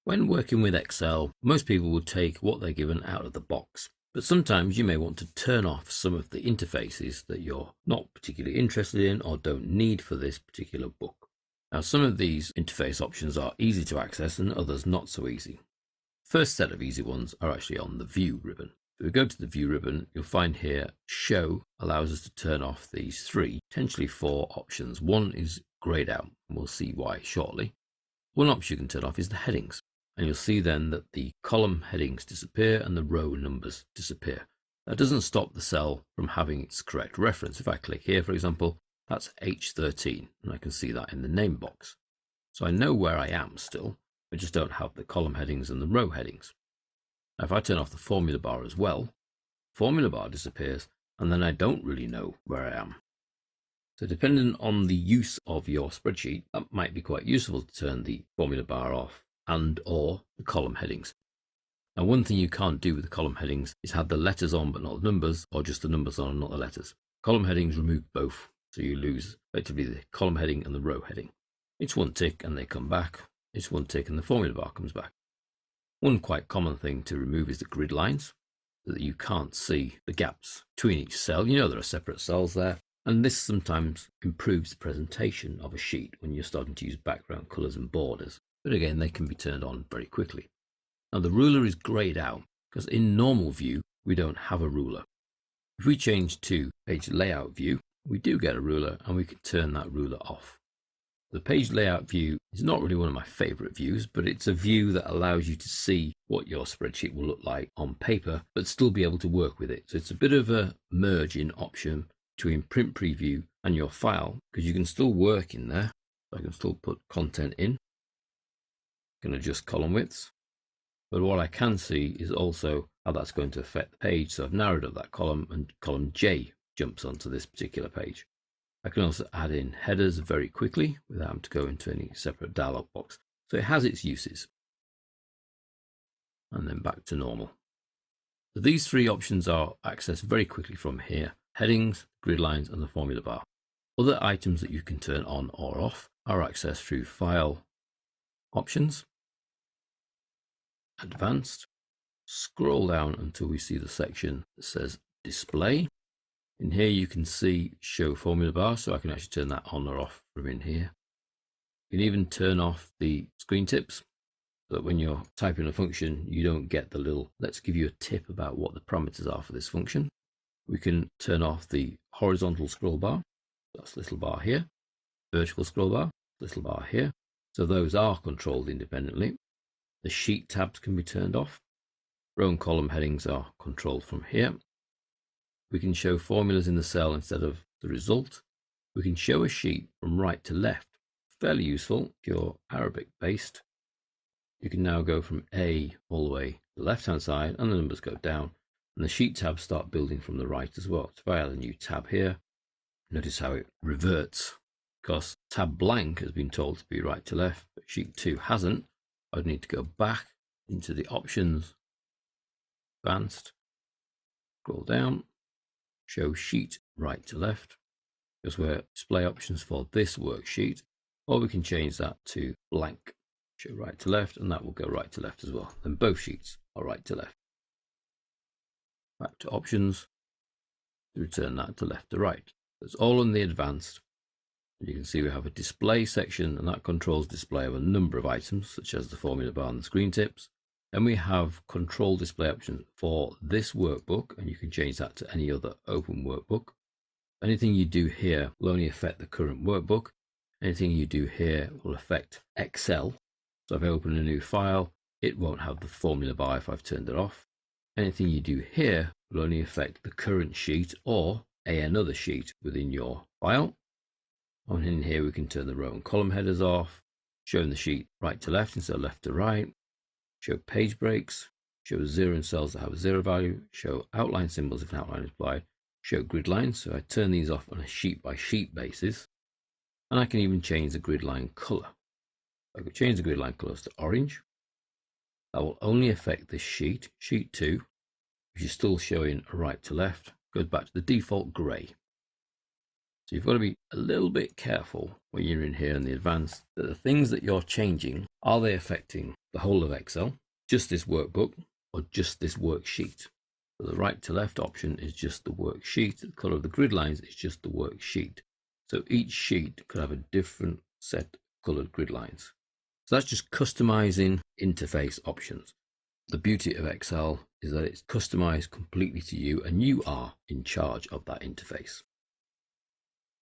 When working with Excel, most people will take what they're given out of the box, but sometimes you may want to turn off some of the interfaces that you're not particularly interested in or don't need for this particular book. Now, some of these interface options are easy to access and others not so easy. First set of easy ones are actually on the View ribbon. If we go to the View ribbon, you'll find here Show allows us to turn off these three, potentially four options. One is grayed out, and we'll see why shortly. One option you can turn off is the headings, and you'll see then that the column headings disappear and the row numbers disappear. That doesn't stop the cell from having its correct reference. If I click here, for example, that's H13, and I can see that in the name box. So I know where I am still, I just don't have the column headings and the row headings. Now, if I turn off the formula bar as well, formula bar disappears, and then I don't really know where I am. So depending on the use of your spreadsheet, that might be quite useful to turn the formula bar off and or the column headings. Now, one thing you can't do with the column headings is have the letters on but not the numbers, or just the numbers on and not the letters. Column headings remove both, so you lose effectively the column heading and the row heading. It's one tick and they come back. It's one tick and the formula bar comes back. One quite common thing to remove is the grid lines, so that you can't see the gaps between each cell. You know there are separate cells there. And this sometimes improves the presentation of a sheet when you're starting to use background colors and borders. But again, they can be turned on very quickly. Now the ruler is grayed out because in normal view, we don't have a ruler. If we change to page layout view, we do get a ruler and we can turn that ruler off. The page layout view is not really one of my favorite views, but it's a view that allows you to see what your spreadsheet will look like on paper, but still be able to work with it. So it's a bit of a merging option between print preview and your file, because you can still work in there. I can still put content in, I can adjust column widths, but what I can see is also how that's going to affect the page. So I've narrowed up that column and column J jumps onto this particular page. I can also add in headers very quickly without having to go into any separate dialog box. So it has its uses. And then back to normal. So these three options are accessed very quickly from here: headings, grid lines, and the formula bar. Other items that you can turn on or off are accessed through File, Options, Advanced. Scroll down until we see the section that says Display. In here you can see Show Formula Bar, so I can actually turn that on or off from in here. You can even turn off the screen tips, so that when you're typing a function, you don't get the little, let's give you a tip about what the parameters are for this function. We can turn off the horizontal scroll bar, that's little bar here, vertical scroll bar, little bar here. So those are controlled independently. The sheet tabs can be turned off. Row and column headings are controlled from here. We can show formulas in the cell instead of the result. We can show a sheet from right to left. Fairly useful if you're Arabic based. You can now go from A all the way to the left hand side and the numbers go down, and the sheet tabs start building from the right as well. So if I add a new tab here, notice how it reverts, because tab blank has been told to be right to left, but sheet 2 hasn't. I'd need to go back into the options, advanced, scroll down, show sheet right to left, because we're display options for this worksheet, or we can change that to blank, show right to left, and that will go right to left as well. Then both sheets are right to left. Back to options, return that to left to right. It's all in the advanced. You can see we have a display section, and that controls display of a number of items such as the formula bar and the screen tips. Then we have control display options for this workbook, and you can change that to any other open workbook. Anything you do here will only affect the current workbook. Anything you do here will affect Excel. So if I open a new file, it won't have the formula bar if I've turned it off. Anything you do here will only affect the current sheet or another sheet within your file. And in here we can turn the row and column headers off, showing the sheet right to left instead of left to right, show page breaks, show zero in cells that have a zero value, show outline symbols if an outline is applied, show grid lines. So I turn these off on a sheet by sheet basis, and I can even change the grid line color. I could change the grid line colors to orange. That will only affect this sheet, sheet 2, which is still showing a right to left, goes back to the default gray. So you've got to be a little bit careful when you're in here in the advanced, that the things that you're changing, are they affecting the whole of Excel, just this workbook, or just this worksheet? So the right to left option is just the worksheet. The color of the grid lines is just the worksheet. So each sheet could have a different set of colored grid lines. So that's just customizing interface options. The beauty of Excel is that it's customized completely to you, and you are in charge of that interface.